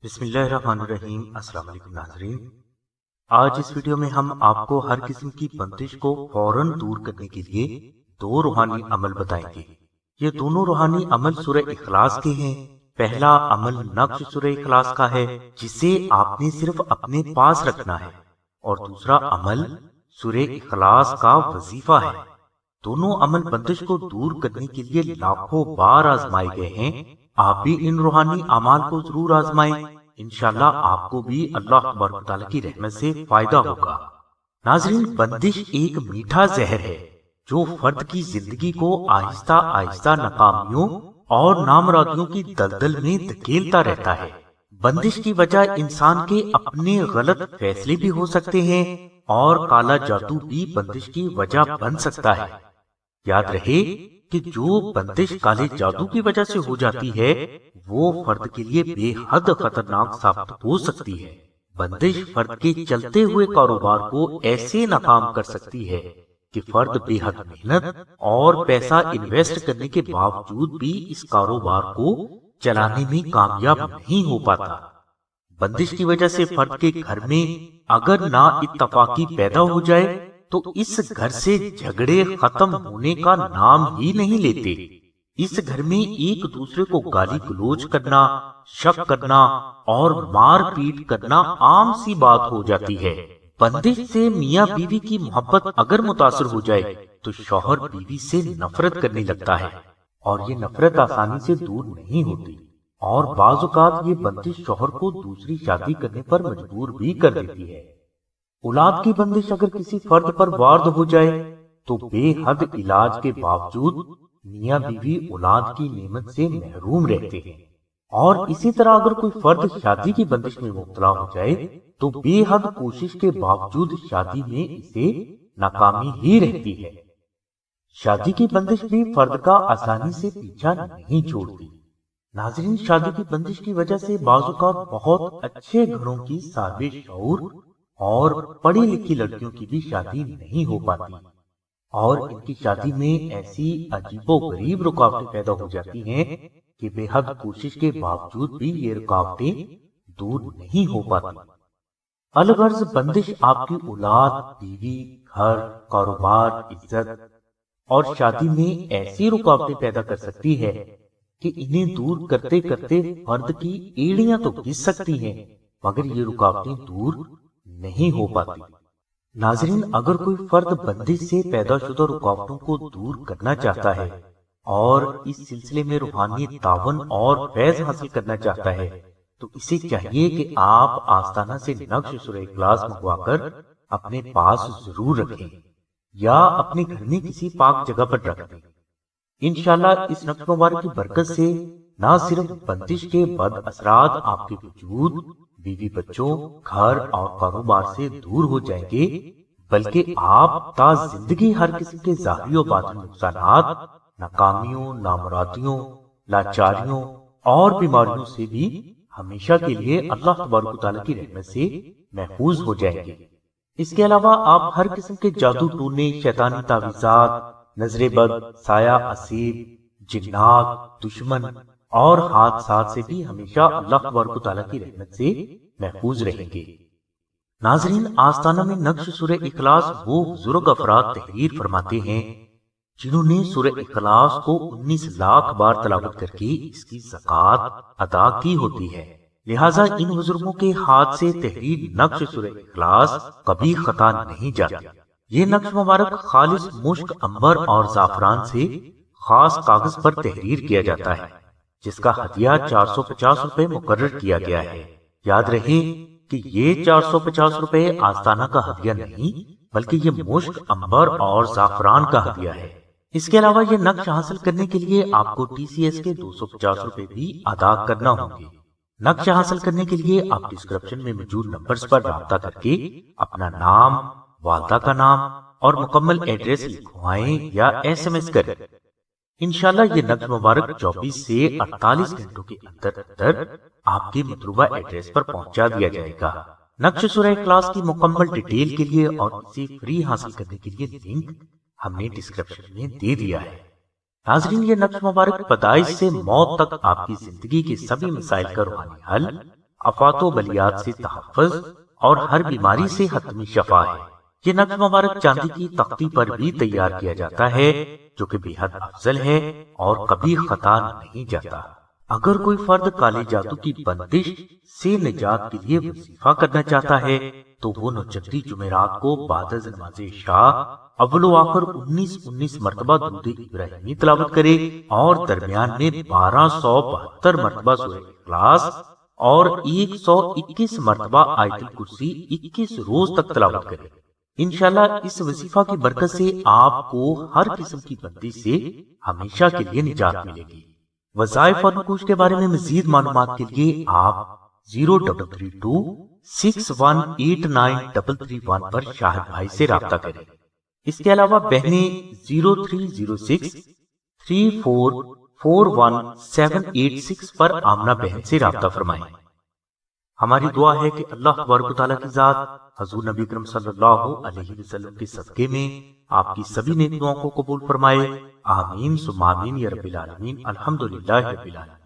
بسم اللہ الرحمن الرحیم۔ السلام علیکم ناظرین، آج اس ویڈیو میں ہم آپ کو ہر قسم کی بندش کو فوراً دور کرنے کے لیے دو روحانی عمل بتائیں گے۔ یہ دونوں روحانی عمل سورہ اخلاص کے ہیں۔ پہلا عمل نقش سورہ اخلاص کا ہے جسے آپ نے صرف اپنے پاس رکھنا ہے، اور دوسرا عمل سورہ اخلاص کا وظیفہ ہے۔ دونوں عمل بندش کو دور کرنے کے لیے لاکھوں بار آزمائے گئے ہیں۔ آپ بھی ان روحانی اعمال کو ضرور آزمائیں، انشاءاللہ آپ کو بھی اللہ تبارک و تعالیٰ کی رحمت سے فائدہ ہوگا۔ ناظرین، بندش ایک میٹھا زہر ہے جو فرد کی زندگی کو آہستہ آہستہ ناکامیوں اور نامرادیوں کی دلدل میں دھکیلتا رہتا ہے۔ بندش کی وجہ انسان کے اپنے غلط فیصلے بھی ہو سکتے ہیں، اور کالا جادو بھی بندش کی وجہ بن سکتا ہے۔ یاد رہے کہ جو بندش کالے جادو کی وجہ سے ہو جاتی ہے وہ فرد کے لیے بے حد خطرناک ثابت ہو سکتی ہے۔ بندش فرد کے چلتے ہوئے کاروبار کو ایسے ناکام کر سکتی ہے کہ فرد بے حد محنت اور پیسہ انویسٹ کرنے کے باوجود بھی اس کاروبار کو چلانے میں کامیاب نہیں ہو پاتا۔ بندش کی وجہ سے فرد کے گھر میں اگر نا اتفاقی پیدا ہو جائے تو اس گھر سے جھگڑے ختم ہونے کا نام ہی نہیں لیتے۔ اس گھر میں ایک دوسرے کو گالی گلوچ کرنا، شک کرنا اور مار پیٹ کرنا عام سی بات ہو جاتی ہے۔ بندش سے میاں بیوی کی محبت اگر متاثر ہو جائے تو شوہر بیوی سے نفرت کرنے لگتا ہے، اور یہ نفرت آسانی سے دور نہیں ہوتی، اور بعض اوقات یہ بندش شوہر کو دوسری شادی کرنے پر مجبور بھی کر دیتی ہے۔ اولاد کی بندش اگر کسی فرد پر وارد ہو جائے تو بے حد علاج کے باوجود میاں بیوی اولاد کی نعمت سے محروم رہتے ہیں، اور اسی طرح اگر کوئی فرد شادی کی بندش میں مبتلا ہو جائے تو بے حد کوشش کے باوجود شادی میں اسے ناکامی ہی رہتی ہے۔ شادی کی بندش بھی فرد کا آسانی سے پیچھا نہیں چھوڑتی۔ ناظرین، شادی کی بندش کی وجہ سے بعض اوقات بہت اچھے گھروں کی صاحب شعور اور پڑھی لکھی لڑکیوں کی بھی شادی نہیں ہو پاتی، اور ان کی شادی میں ایسی عجیب و غریب رکاوٹیں پیدا ہو جاتی ہیں کہ بے حد کوشش کے باوجود بھی یہ رکاوٹیں دور نہیں ہو پاتی۔ الغرض بندش آپ کی اولاد، بیوی، گھر، کاروبار، عزت اور شادی میں ایسی رکاوٹیں پیدا کر سکتی ہے کہ انہیں دور کرتے کرتے فرد کی ایڑیاں تو گھس سکتی ہیں، مگر یہ رکاوٹیں دور نہیں ہو پاتی۔ ناظرین، اگر کوئی فرد بندش سے پیدا شدہ رکاوٹوں کو دور کرنا چاہتا ہے اور اس سلسلے میں روحانی تعاون اور فیض حاصل کرنا چاہتا ہے تو اسے چاہیے کہ آپ آستانہ سے نقش سورہ اخلاص منگوا کر اپنے پاس ضرور رکھیں، یا اپنے گھر میں کسی پاک جگہ پر رکھ دیں۔ انشاءاللہ اس نقش مبارک کی برکت سے نہ صرف بندش کے بد اثرات آپ کے وجود، بیوی بچوں، گھر اور کاروبار سے دور ہو جائیں گے، بلکہ آپ تا زندگی ہر قسم کے ظاہری و باطنی نقصانات، ناکامیوں، نامرادیوں، لاچاریوں اور بیماریوں سے بھی ہمیشہ کے لیے اللہ تبارک و تعالیٰ کی رحمت سے محفوظ ہو جائیں گے۔ اس کے علاوہ آپ ہر قسم کے جادو ٹونے، شیطانی تعویذات، نظر بد، سایہ اسیر، جنات، دشمن اور حادثات سے بھی ہمیشہ اللہ تبارک و تعالیٰ کی رحمت سے محفوظ رہیں گے۔ ناظرین، آستانہ میں نقش سورہ اخلاص وہ بزرگ افراد تحریر فرماتے ہیں جنہوں نے سورہ اخلاص کو 19 لاکھ بار تلاوت کر کے اس کی زکوٰۃ ادا کی ہوتی ہے، لہٰذا ان بزرگوں کے ہاتھ سے تحریر نقش سورہ اخلاص کبھی خطا نہیں جاتی۔ یہ نقش مبارک خالص مشک، عنبر اور زعفران سے خاص کاغذ پر تحریر کیا جاتا ہے، جس کا ہدیہ 450 روپے مقرر کیا گیا ہے۔ یاد رہے کہ یہ 450 روپے آستانہ کا ہدیہ نہیں، بلکہ یہ مشک، عنبر اور زعفران کا ہدیہ ہے۔ اس کے علاوہ یہ نقش حاصل کرنے کے لیے آپ کو TCS کے 250 روپے بھی ادا کرنا ہوں گے۔ نقش حاصل کرنے کے لیے آپ ڈسکرپشن میں موجود نمبرز پر رابطہ کر کے اپنا نام، والدہ کا نام اور مکمل ایڈریس لکھوائیں یا SMS کریں۔ انشاءاللہ یہ نقش مبارک 24 سے 48 گھنٹوں کے اندر آپ کے مطلوبہ ایڈریس پر پہنچا دیا جائے گا۔ نقش سورہ اخلاص کی مکمل ڈیٹیل کے لیے اور اسے فری حاصل کرنے کے لیے لنک ہم نے ڈسکرپشن میں دے دیا ہے۔ ناظرین، یہ نقش مبارک پیدائش سے موت تک آپ کی زندگی کے سبھی مسائل کا روحانی حل آفات و بلیات سے تحفظ اور ہر بیماری سے حتمی شفا ہے۔ یہ نقش مبارک چاندی کی تختی پر بھی تیار کیا جاتا ہے جو کہ بے حد افضل ہے اور کبھی خطا نہیں جاتا۔ اگر کوئی فرد کالے جادو کی بندش سے نجات کے لیے وظیفہ کرنا چاہتا ہے تو وہ 29 جمعرات کو بعد از نماز عشاء اول و آخر 19 مرتبہ درود ابراہیمی تلاوت کرے اور درمیان میں 1272 مرتبہ سورہ اخلاص اور 121 مرتبہ آیت الکرسی 21 روز تک تلاوت کرے۔ انشاءاللہ اس وظیفہ کی برکت سے آپ کو ہر قسم کی بندش سے ہمیشہ کے لیے نجات ملے گی۔ وظائف اور نقوش کے بارے میں مزید معلومات کے لیے آپ 0332618933 پر شاہد بھائی سے رابطہ کریں۔ اس کے علاوہ بہنیں 030634418786 پر آمنہ بہن سے رابطہ فرمائیں۔ ہماری دعا ہے کہ اللہ تبارک و تعالیٰ کی ذات حضور نبی اکرم صلی اللہ علیہ وسلم کے صدقے میں آپ کی سبھی نیک دعاؤں کو قبول فرمائے۔ آمین ثم آمین یا رب العالمین۔ الحمدللہ رب العالمین۔